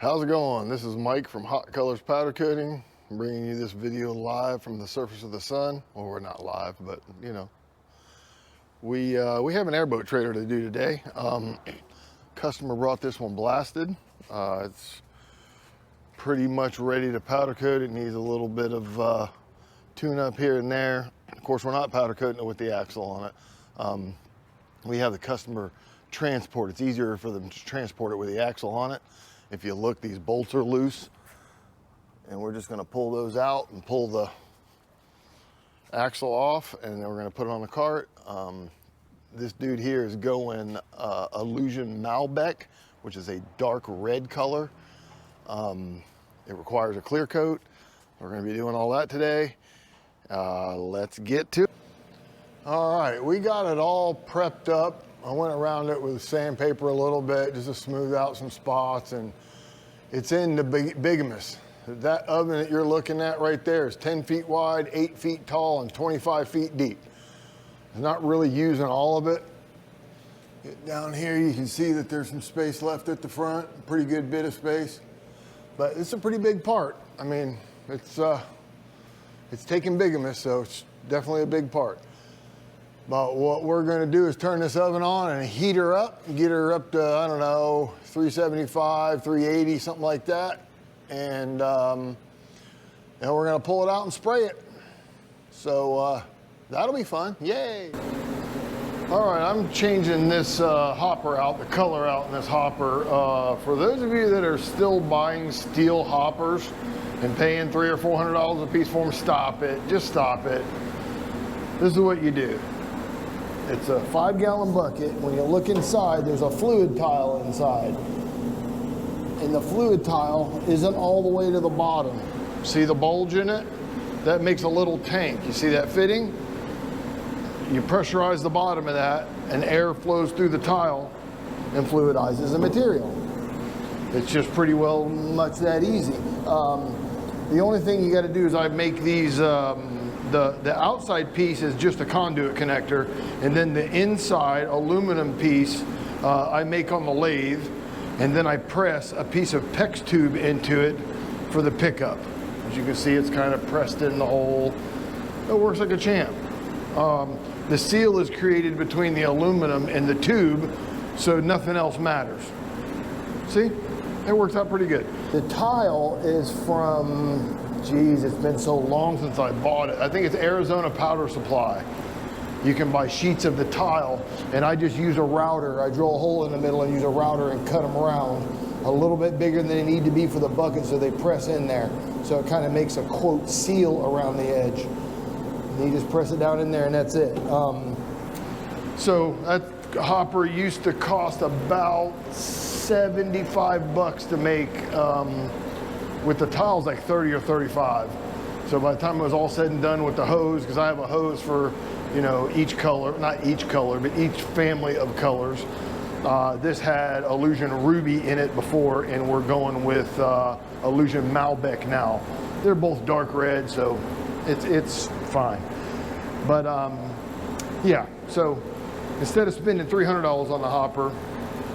How's it going? This is Mike from Hot Colors Powder Coating. I'm bringing you this video live from the surface of the sun. Well, we're not live, but you know. We have an airboat trailer to do today. Customer brought this one blasted. It's pretty much ready to powder coat. It needs a little bit of tune up here and there. Of course, we're not powder coating it with the axle on it. We have the customer transport. It's easier for them to transport it with the axle on it. If you look, these bolts are loose, and we're just going to pull those out and pull the axle off, and then we're going to put it on the cart. This dude here is going Illusion Malbec, which is a dark red color. It requires a clear coat. We're going to be doing all that today. Let's get to it. All right, we got it all prepped up. I went around it with sandpaper a little bit just to smooth out some spots, and it's in the bigamous. That oven that you're looking at right there is 10 feet wide, 8 feet tall, and 25 feet deep. It's not really using all of it. Get down here, you can see that there's some space left at the front, a pretty good bit of space, but it's a pretty big part. I mean, it's taking bigamous, so it's definitely a big part. But what we're going to do is turn this oven on and heat her up, get her up to, I don't know, 375, 380, something like that. And then we're going to pull it out and spray it. So that'll be fun. Yay. All right, I'm changing this hopper out, the color out in this hopper. For those of you that are still buying steel hoppers and paying $300 or $400 a piece for them, stop it. Just stop it. This is what you do. It's a 5-gallon bucket. When you look inside, there's a fluid tile inside. And the fluid tile isn't all the way to the bottom. See the bulge in it? That makes a little tank. You see that fitting? You pressurize the bottom of that, and air flows through the tile and fluidizes the material. It's just pretty well much that easy. The only thing you got to do is I make these, the outside piece is just a conduit connector, and then the inside aluminum piece I make on the lathe, and then I press a piece of PEX tube into it for the pickup. As you can see, it's kind of pressed in the hole. It works like a champ. The seal is created between the aluminum and the tube, so nothing else matters. See? It works out pretty good. The tile is from, geez, it's been so long since I bought it. I think it's Arizona Powder Supply. You can buy sheets of the tile, and I just use a router. I drill a hole in the middle and use a router and cut them around a little bit bigger than they need to be for the bucket, so they press in there. So it kind of makes a, quote, seal around the edge. And you just press it down in there, and that's it. So that hopper used to cost about $75 to make. With the tiles, like 30 or 35. So by the time it was all said and done with the hose, because I have a hose for, you know, each color, not each color, but each family of colors. This had Illusion Ruby in it before, and we're going with Illusion Malbec now. They're both dark red, so it's fine. But yeah, so instead of spending $300 on the hopper,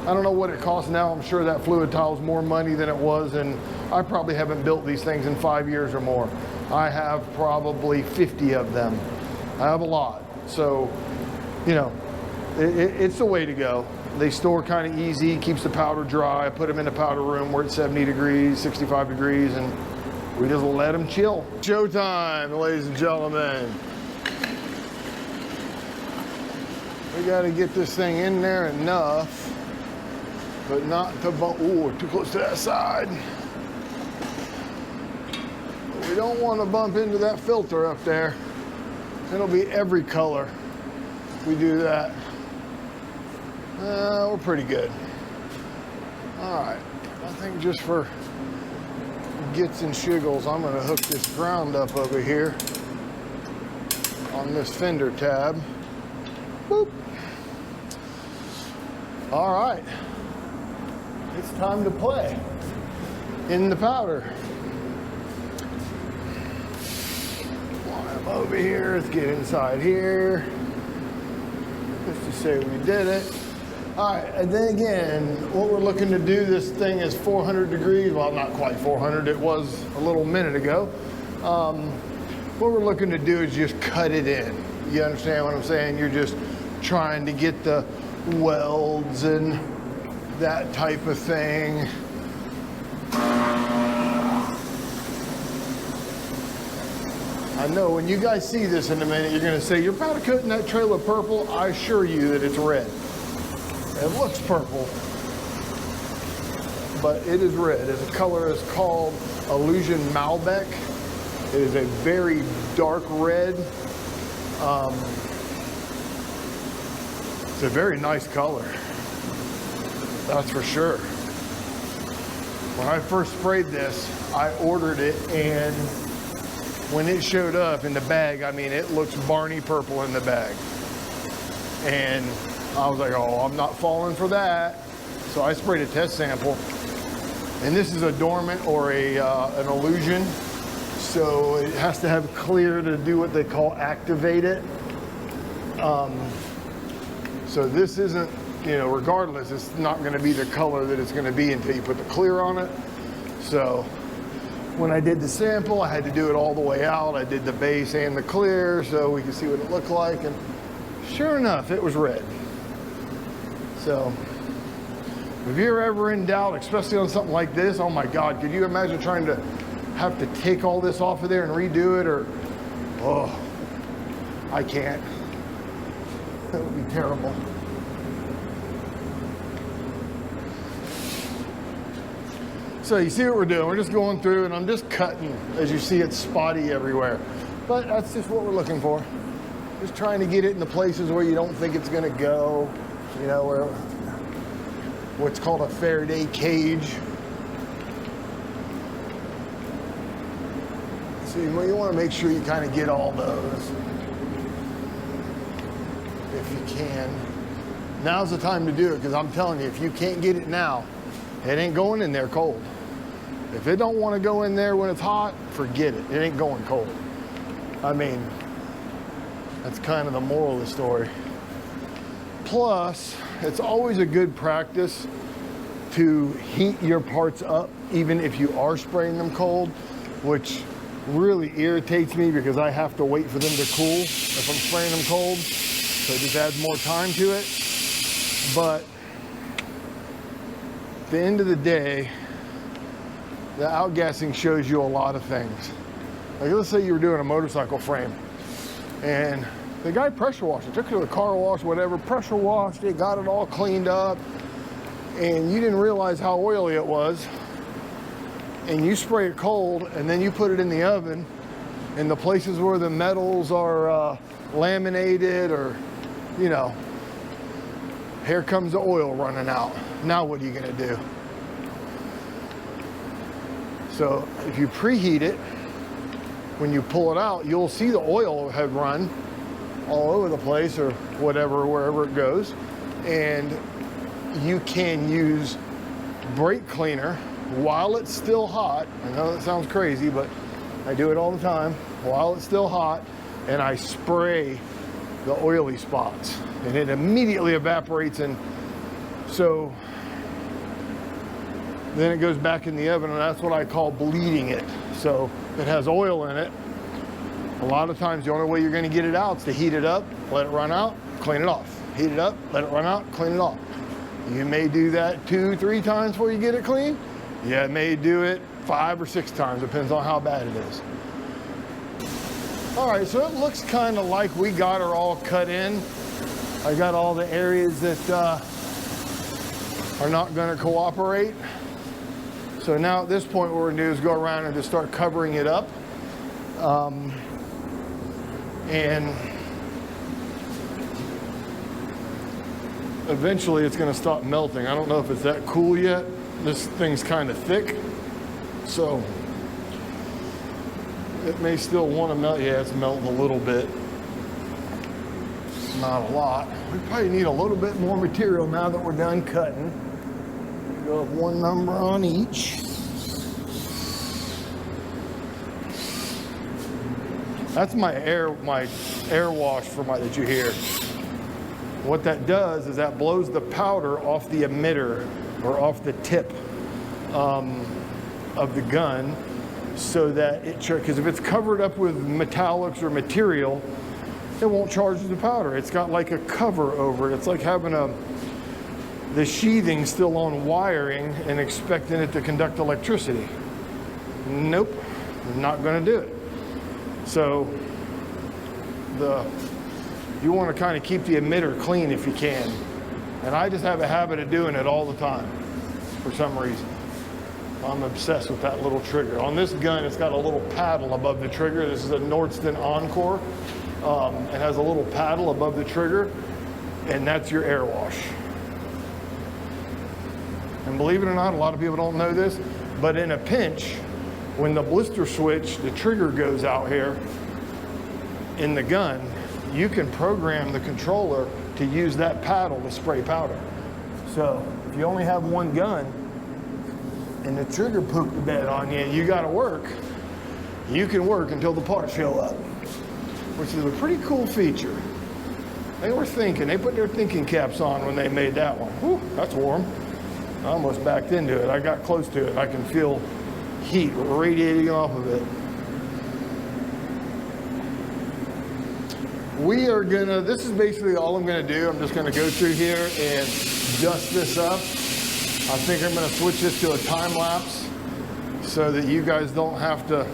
I don't know what it costs now. I'm sure that fluid tile is more money than it was, and I probably haven't built these things in 5 years or more. I have probably 50 of them. I have a lot. So, you know, it's the way to go. They store kind of easy, keeps the powder dry. I put them in the powder room where it's 70 degrees, 65 degrees, and we just let them chill. Showtime, ladies and gentlemen. We got to get this thing in there enough, but not to bump. Ooh, too close to that side. But we don't want to bump into that filter up there. It'll be every color if we do that. We're pretty good. All right, I think just for gits and shiggles, I'm going to hook this ground up over here on this fender tab. Boop. All right. It's time to play in the powder. Climb over here, let's get inside here. Just to say we did it. All right, and then again, what we're looking to do, this thing is 400 degrees. Well, not quite 400, it was a little minute ago. What we're looking to do is just cut it in. You understand what I'm saying? You're just trying to get the welds and that type of thing. I know when you guys see this in a minute, you're gonna say, you're powder coating that trailer purple. I assure you that it's red. It looks purple, but it is red. The color is called Illusion Malbec. It is a very dark red. It's a very nice color, that's for sure. When I first sprayed this, I ordered it, and when it showed up in the bag, I mean, it looks Barney purple in the bag. And I was like, oh, I'm not falling for that. So I sprayed a test sample, and this is a dormant or an illusion. So it has to have clear to do what they call activate it. So this isn't, you know, regardless, it's not gonna be the color that it's gonna be until you put the clear on it. So when I did the sample, I had to do it all the way out. I did the base and the clear so we could see what it looked like, and sure enough, it was red. So if you're ever in doubt, especially on something like this, oh my God, could you imagine trying to have to take all this off of there and redo it? Or, oh, I can't. That would be terrible. So you see what we're doing. We're just going through, and I'm just cutting. As you see, it's spotty everywhere. But that's just what we're looking for. Just trying to get it in the places where you don't think it's gonna go. You know, where what's called a Faraday cage. So you want to make sure you kind of get all those, if you can. Now's the time to do it, because I'm telling you, if you can't get it now, it ain't going in there cold. If it don't want to go in there when it's hot, forget it. It ain't going cold. I mean, that's kind of the moral of the story. Plus, it's always a good practice to heat your parts up, even if you are spraying them cold, which really irritates me because I have to wait for them to cool if I'm spraying them cold. So it just adds more time to it. But at the end of the day, the outgassing shows you a lot of things. Like, let's say you were doing a motorcycle frame, and the guy pressure washed it, took it to the car wash, whatever, pressure washed it, got it all cleaned up, and you didn't realize how oily it was, and you spray it cold, and then you put it in the oven, and the places where the metals are laminated, or, you know, here comes the oil running out. Now what are you gonna do? So if you preheat it, when you pull it out, you'll see the oil have run all over the place, or whatever, wherever it goes. And you can use brake cleaner while it's still hot. I know that sounds crazy, but I do it all the time. While it's still hot, and I spray the oily spots, and it immediately evaporates. And so then it goes back in the oven, and that's what I call bleeding it. So it has oil in it. A lot of times the only way you're going to get it out is to heat it up, let it run out, clean it off. Heat it up, let it run out, clean it off. You may do that 2-3 times before you get it clean. You may do it 5 or 6 times, depends on how bad it is. All right, so it looks kind of like we got her all cut in. I got all the areas that are not going to cooperate. So now at this point, what we're going to do is go around and just start covering it up. And eventually it's going to stop melting. I don't know if it's that cool yet. This thing's kind of thick, so it may still want to melt. Yeah, it's melting a little bit. Not a lot. We probably need a little bit more material now that we're done cutting. Go up 1 number on each. That's my air wash for that you hear. what that does is that blows the powder off the emitter or off the tip of the gun, so that it, because if it's covered up with metallics or material, it won't charge the powder. It's got like a cover over it. It's like having the sheathing still on wiring and expecting it to conduct electricity. Nope, not gonna do it. So you wanna kind of keep the emitter clean if you can. And I just have a habit of doing it all the time for some reason. I'm obsessed with that little trigger. On this gun, it's got a little paddle above the trigger. This is a Nordson Encore. It has a little paddle above the trigger, and that's your air wash. And believe it or not, a lot of people don't know this, but in a pinch, when the blister switch, the trigger goes out here in the gun, you can program the controller to use that paddle to spray powder. So if you only have one gun and the trigger pooped the bed on you, you gotta work, you can work until the parts show up, which is a pretty cool feature. They were thinking, they put their thinking caps on when they made that one. Whew, that's warm. I almost backed into it. I got close to it. I can feel heat radiating off of it. We are gonna, this is basically all I'm gonna do. I'm just gonna go through here and dust this up. I think I'm gonna switch this to a time lapse so that you guys don't have to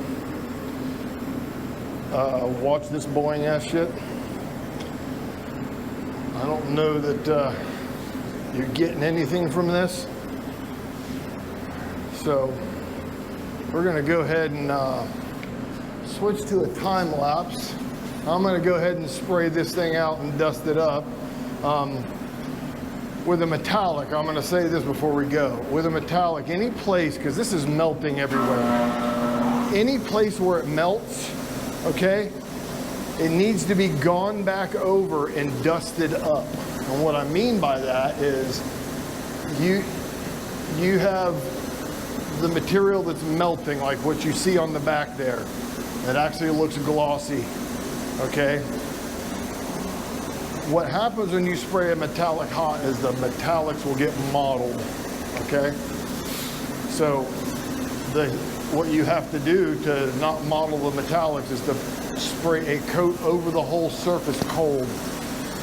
watch this boring ass shit. I don't know that you're getting anything from this. So we're gonna go ahead and switch to a time lapse. I'm gonna go ahead and spray this thing out and dust it up. With a metallic, I'm gonna say this before we go. With a metallic, any place, because this is melting everywhere, any place where it melts, okay, it needs to be gone back over and dusted up. And what I mean by that is you have the material that's melting, like what you see on the back there. It actually looks glossy, okay? What happens when you spray a metallic hot is the metallics will get mottled, okay? So what you have to do to not mottle the metallics is to spray a coat over the whole surface cold,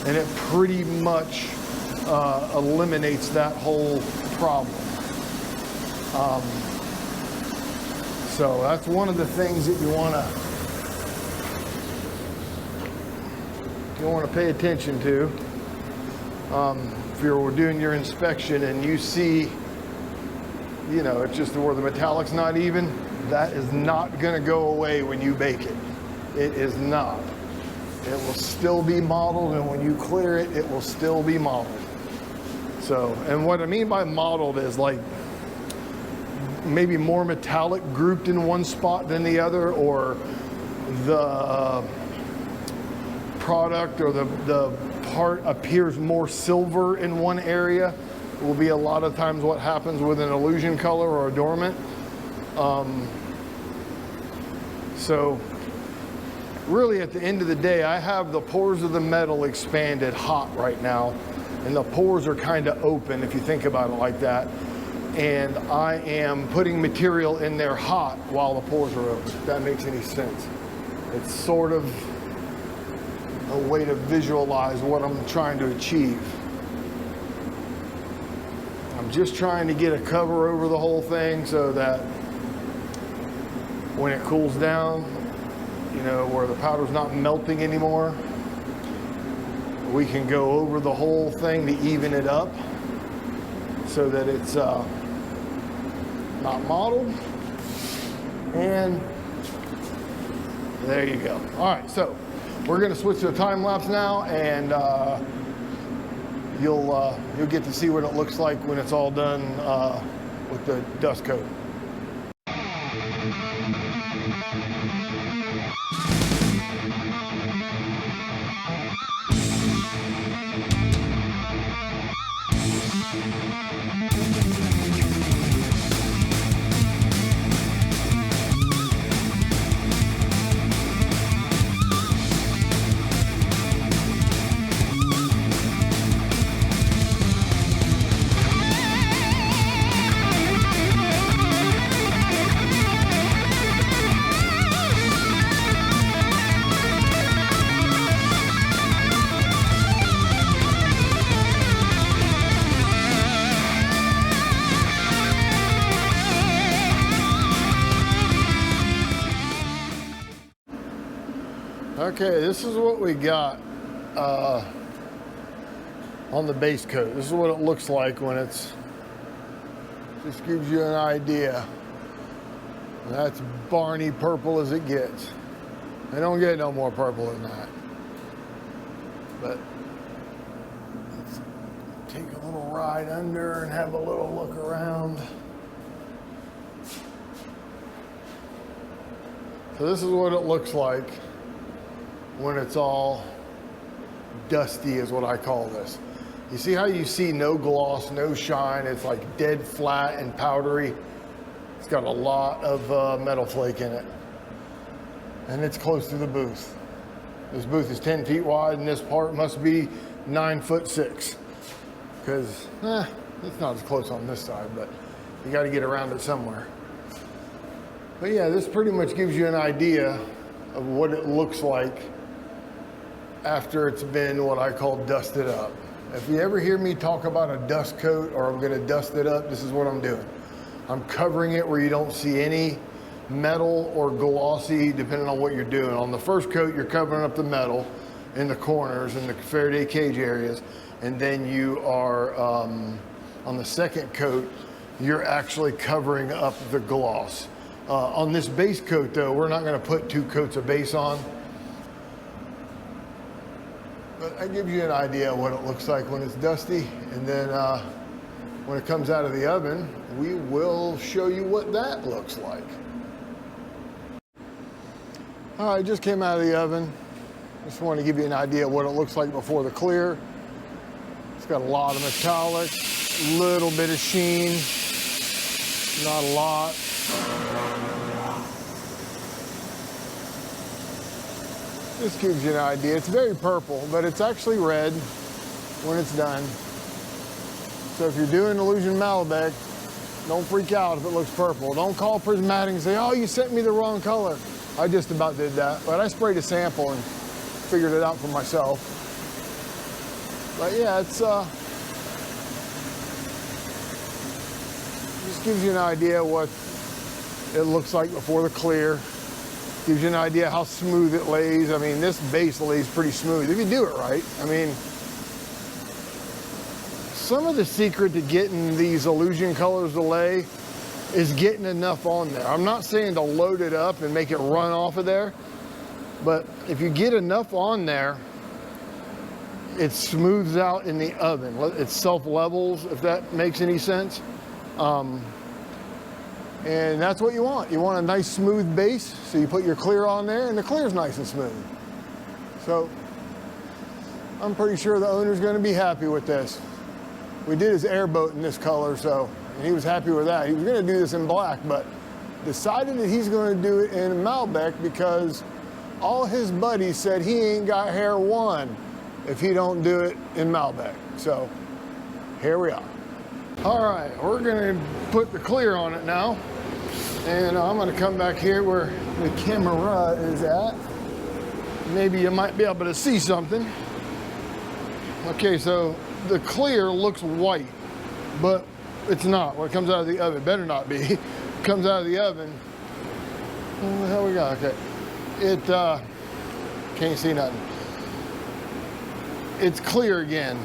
and it pretty much eliminates that whole problem. So that's one of the things that you want to pay attention to. If you're doing your inspection and you see, you know, it's just where the metallic's not even, that is not going to go away when you bake it. It is not. It will still be mottled, and when you clear it, it will still be mottled. So, and what I mean by mottled is like maybe more metallic grouped in one spot than the other, or the product or the part appears more silver in one area. It will be a lot of times what happens with an illusion color or a dormant. So really at the end of the day, I have the pores of the metal expanded hot right now, and the pores are kind of open if you think about it like that. And I am putting material in there hot while the pores are open, if that makes any sense. It's sort of a way to visualize what I'm trying to achieve. I'm just trying to get a cover over the whole thing so that when it cools down, you know, where the powder's not melting anymore, we can go over the whole thing to even it up so that it's not mottled. And there you go. All right, so we're going to switch to a time lapse now, and you'll get to see what it looks like when it's all done with the dust coat. Okay, this is what we got on the base coat. This is what it looks like when it's, just gives you an idea. And that's Barney purple as it gets. They don't get no more purple than that. But let's take a little ride under and have a little look around. So this is what it looks like when it's all dusty, is what I call this. You see how you see no gloss, no shine? It's like dead flat and powdery. It's got a lot of metal flake in it. And it's close to the booth. This booth is 10 feet wide and this part must be 9'6", because it's not as close on this side, but you got to get around it somewhere. But yeah, this pretty much gives you an idea of what it looks like after it's been what I call dusted up. If you ever hear me talk about a dust coat or I'm going to dust it up, this is what I'm doing. I'm covering it where you don't see any metal or glossy, depending on what you're doing. On the first coat, you're covering up the metal in the corners and the Faraday cage areas, and then you are, on the second coat, you're actually covering up the gloss. On this base coat though, we're not going to put 2 coats of base on. But I give you an idea of what it looks like when it's dusty, and then when it comes out of the oven, we will show you what that looks like. All right, just came out of the oven. Just want to give you an idea of what it looks like before the clear. It's got a lot of metallic, little bit of sheen, not a lot. This gives you an idea. It's very purple, but it's actually red when it's done. So if you're doing Illusion Malbec, don't freak out if it looks purple. Don't call Prismatic and say, oh, you sent me the wrong color. I just about did that, but I sprayed a sample and figured it out for myself. But yeah, it's just gives you an idea what it looks like before the clear. Gives you an idea how smooth it lays. I mean, this base lays pretty smooth if you do it right. I mean, some of the secret to getting these Illusion colors to lay is getting enough on there. I'm not saying to load it up and make it run off of there, but if you get enough on there, it smooths out in the oven. It self-levels, if that makes any sense. And that's what you want. You want a nice smooth base, so you put your clear on there and the clear's nice and smooth. So I'm pretty sure the owner's going to be happy with this. We did his Airboat in this color, so, and he was happy with that. He was going to do this in black, but decided that he's going to do it in Malbec because all his buddies said he ain't got hair one if he don't do it in Malbec. So here we are. All right, we're going to put the clear on it now. And I'm going to come back here where the camera is at. Maybe you might be able to see something. Okay, so the clear looks white, but it's not. When it comes out of the oven, it better not be. It comes out of the oven. What the hell we got? Okay. It, can't see nothing. It's clear again.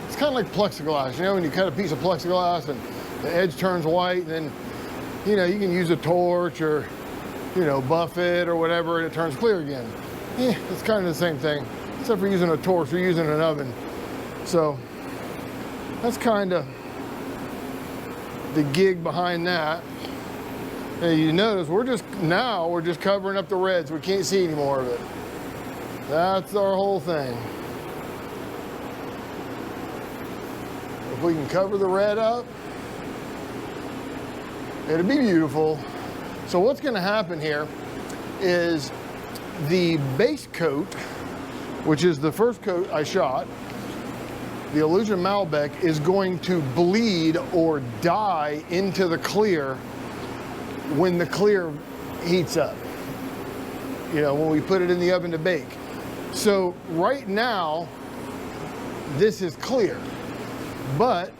It's kind of like plexiglass, you know, when you cut a piece of plexiglass and the edge turns white, and then, you know, you can use a torch or, you know, buff it or whatever, and it turns clear again. Yeah, it's kind of the same thing, except for using a torch or using an oven. So that's kind of the gig behind that. And you notice we're just covering up the reds. We can't see any more of it. That's our whole thing. If we can cover the red up, it'll be beautiful. So what's going to happen here is the base coat, which is the first coat I shot, the Illusion Malbec, is going to bleed or dye into the clear when the clear heats up, you know, when we put it in the oven to bake. So right now, this is clear. But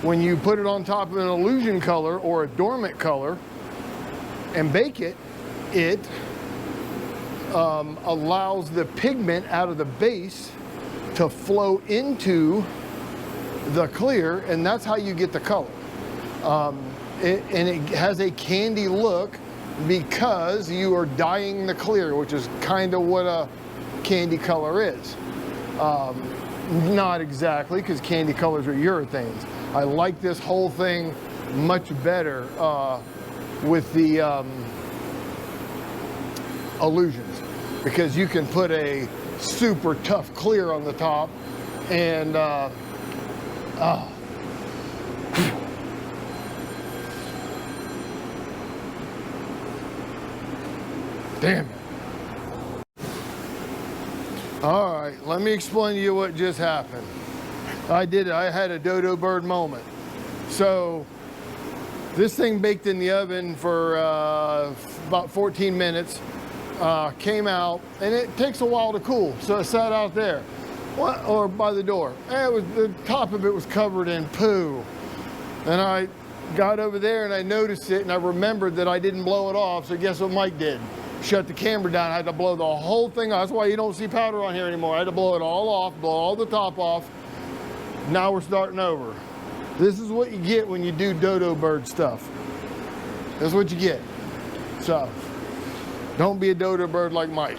when you put it on top of an Illusion color or a dormant color and bake it, it allows the pigment out of the base to flow into the clear, and that's how you get the color. And it has a candy look because you are dyeing the clear, which is kind of what a candy color is. Not exactly, because candy colors are urethanes. I like this whole thing much better with the Illusions, because you can put a super tough clear on the top and damn it. All right, let me explain to you what just happened. I had a dodo bird moment. So this thing baked in the oven for about 14 minutes, came out, and it takes a while to cool, so it sat out there, or by the door. And the top of it was covered in poo. And I got over there and I noticed it, and I remembered that I didn't blow it off, so guess what Mike did? Shut the camera down. I had to blow the whole thing off. That's why you don't see powder on here anymore. I had to blow it all off, blow all the top off. Now we're starting over. This is what you get when you do dodo bird stuff. That's what you get. So, don't be a dodo bird like Mike.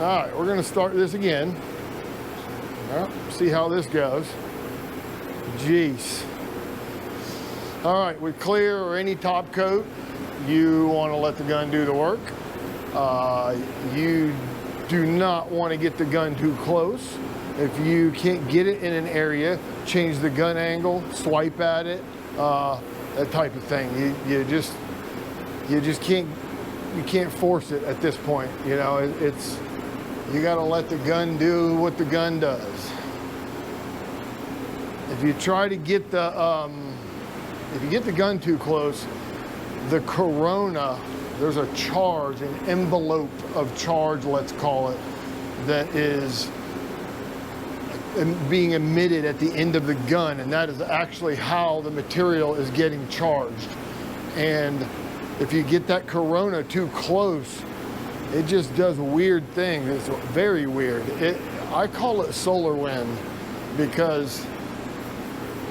All right, we're gonna start this again. Well, see how this goes. Jeez. All right, with clear or any top coat, you want to let the gun do the work. You do not want to get the gun too close. If you can't get it in an area, change the gun angle, swipe at it, that type of thing. You just can't force it at this point. You know, you got to let the gun do what the gun does. If you try to get the if you get the gun too close, the corona, there's a charge, an envelope of charge, let's call it, that is being emitted at the end of the gun, and that is actually how the material is getting charged. And if you get that corona too close, it just does weird things. It's very weird. I call it solar wind because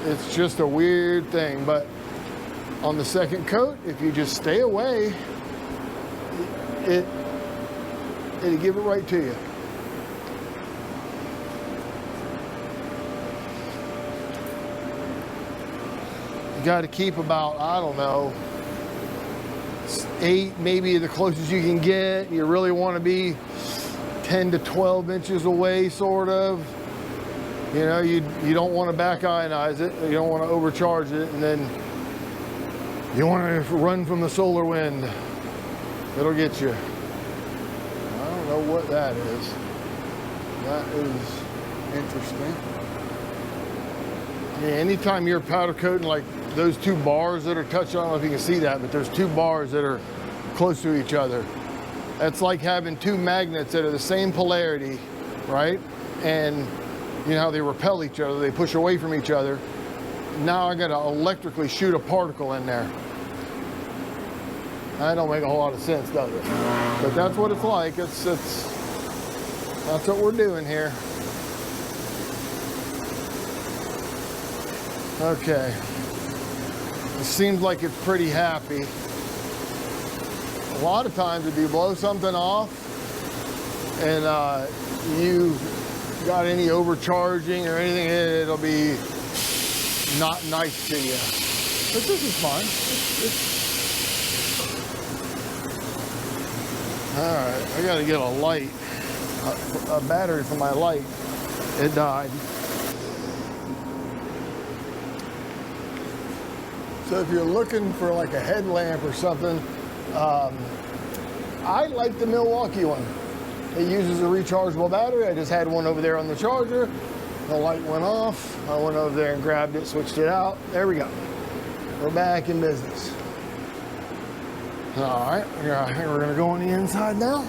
it's just a weird thing. But on the second coat, if you just stay away, it'll give it right to you. You got to keep about, I don't know, 8, maybe the closest you can get. You really want to be 10 to 12 inches away, sort of. You know, you don't want to back ionize it. You don't want to overcharge it, and then you want to run from the solar wind. It'll get you. I don't know what that is. That is interesting. Yeah, anytime you're powder coating, like those two bars that are touched, I don't know if you can see that, but there's two bars that are close to each other. That's like having two magnets that are the same polarity, right? And you know how they repel each other, they push away from each other. Now I gotta electrically shoot a particle in there. That don't make a whole lot of sense, does it? But that's what it's like. That's what we're doing here. Okay. It seems like it's pretty happy. A lot of times if you blow something off and you got any overcharging or anything, it'll be not nice to you. But this is fine. All right, I gotta get a light, a battery for my light. It died. So if you're looking for like a headlamp or something, I like the Milwaukee one. It uses a rechargeable battery. I just had one over there on the charger. The light went off. I went over there and grabbed it, switched it out. There we go. We're back in business. All right, I think we're gonna go on the inside now.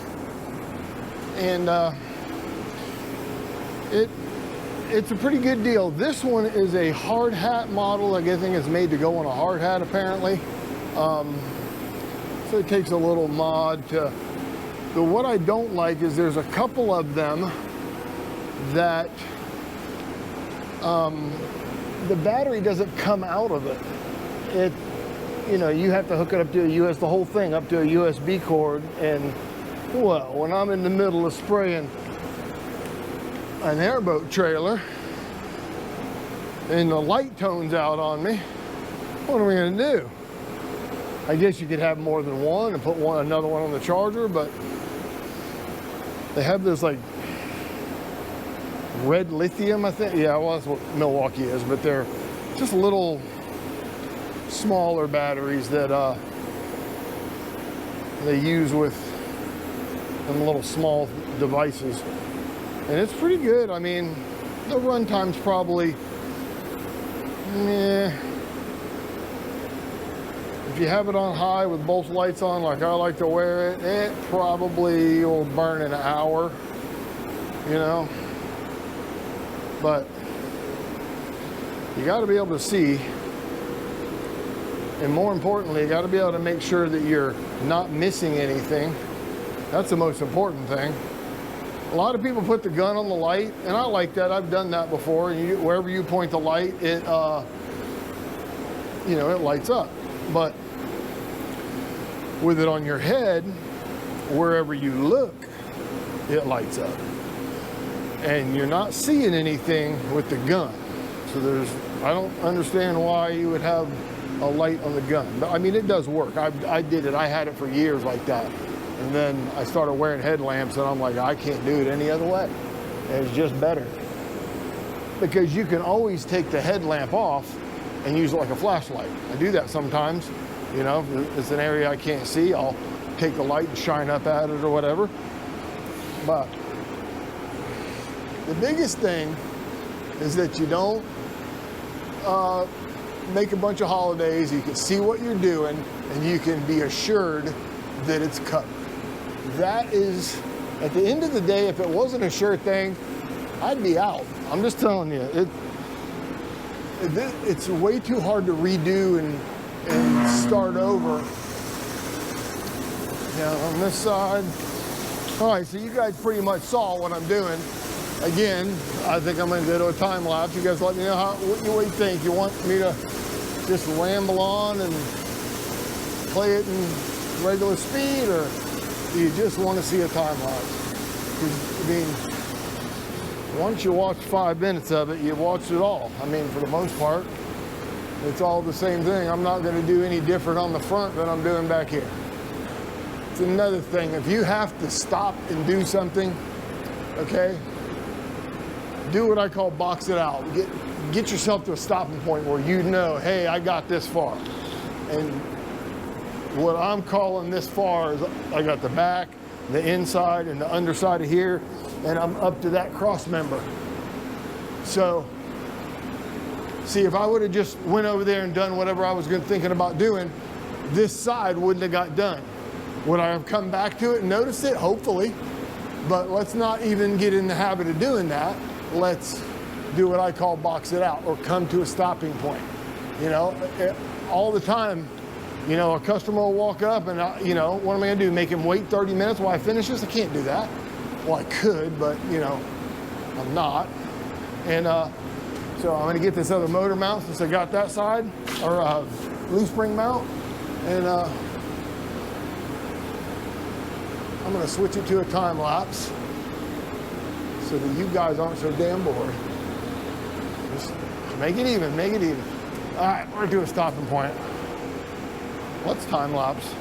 And it's a pretty good deal. This one is a hard hat model. I think it's made to go on a hard hat, apparently. So it takes a little mod to, but what I don't like is there's a couple of them that the battery doesn't come out of it. You know, you have to hook it up to the whole thing up to a USB cord, and well, when I'm in the middle of spraying an Airboat trailer and the light tones out on me, what are we gonna do? I guess you could have more than one and put another one on the charger, but they have this like red lithium, I think. Yeah, well, that's what Milwaukee is, but they're just little smaller batteries that they use with them little small devices, and it's pretty good. I mean, the run time's probably if you have it on high with both lights on like I like to wear it, it probably will burn in an hour, you know, but you got to be able to see. And more importantly, you got to be able to make sure that you're not missing anything. That's the most important thing. A lot of people put the gun on the light, and I like that. I've done that before. And wherever you point the light, it, you know, it lights up. But with it on your head, wherever you look, it lights up. And you're not seeing anything with the gun. So I don't understand why you would have a light on the gun, but I mean, it does work. I did it. I had it for years like that, and then I started wearing headlamps, and I'm like, I can't do it any other way. And it's just better because you can always take the headlamp off and use it like a flashlight. I do that sometimes. You know, if it's an area I can't see, I'll take the light and shine up at it or whatever. But the biggest thing is that you don't make a bunch of holidays. You can see what you're doing, and you can be assured that it's covered. That is, at the end of the day, if it wasn't a sure thing, I'd be out. I'm just telling you, it's way too hard to redo and start over. Yeah, on this side. All right, so you guys pretty much saw what I'm doing. Again, I think I'm gonna go to a time lapse. You guys let me know what you think. You want me to just ramble on and play it in regular speed, or do you just want to see a time lapse? I mean, once you watch 5 minutes of it, you watched it all. I mean, for the most part, it's all the same thing. I'm not going to do any different on the front than I'm doing back here. It's another thing. If you have to stop and do something, okay, do what I call box it out. Get yourself to a stopping point where you know, hey, I got this far. And what I'm calling this far is I got the back, the inside, and the underside of here, and I'm up to that cross member. So, see, if I would have just went over there and done whatever I was thinking about doing, this side wouldn't have got done. Would I have come back to it and noticed it? Hopefully. But let's not even get in the habit of doing that. Let's do what I call box it out, or come to a stopping point. You know, all the time, you know, a customer will walk up and, you know, what am I gonna do? Make him wait 30 minutes while I finish this? I can't do that. Well, I could, but, you know, I'm not. And so I'm gonna get this other motor mount since I got that side, or loose spring mount. And I'm gonna switch it to a time lapse so that you guys aren't so damn bored. Just make it even, make it even. All right, we're to a stopping point. Let's time lapse.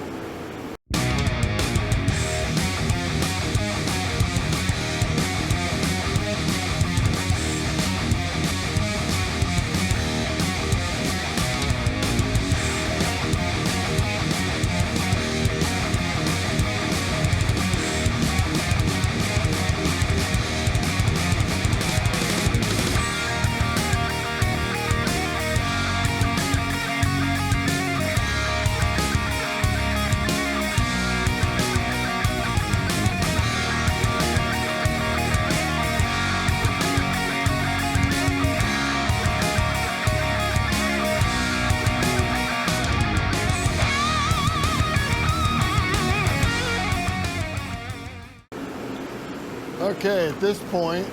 Okay, at this point,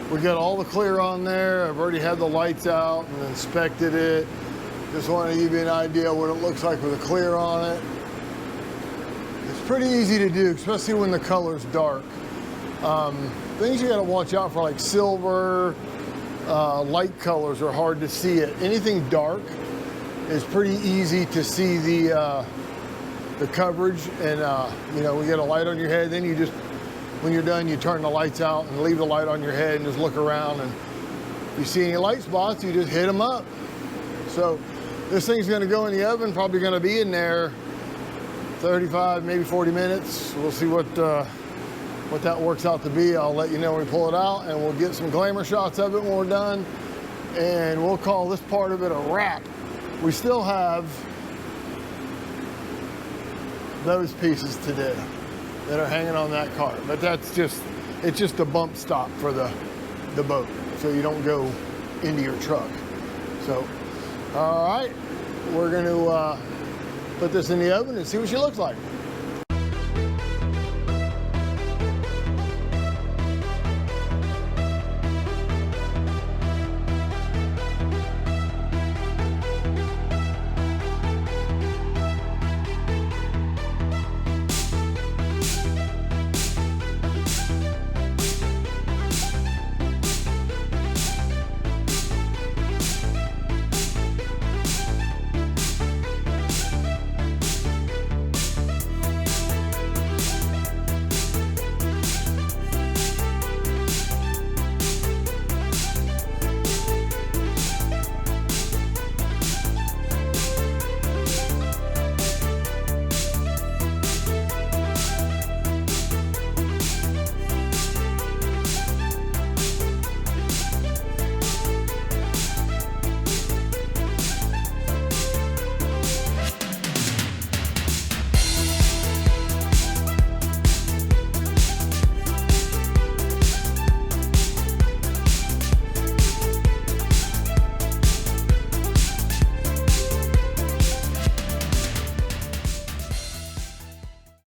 we got all the clear on there. I've already had the lights out and inspected it. Just wanted to give you an idea what it looks like with the clear on it. It's pretty easy to do, especially when the color's dark. Things you gotta watch out for, like silver, light colors are hard to see it. Anything dark is pretty easy to see the coverage, and you know, we get a light on your head, then you just, when you're done, you turn the lights out and leave the light on your head and just look around, and if you see any light spots, you just hit them up. So this thing's gonna go in the oven, probably gonna be in there 35, maybe 40 minutes. We'll see what that works out to be. I'll let you know when we pull it out, and we'll get some glamour shots of it when we're done, and we'll call this part of it a wrap. We still have those pieces today that are hanging on that cart, but that's just, it's just a bump stop for the boat, so you don't go into your truck. So, all right, we're going to put this in the oven and see what she looks like.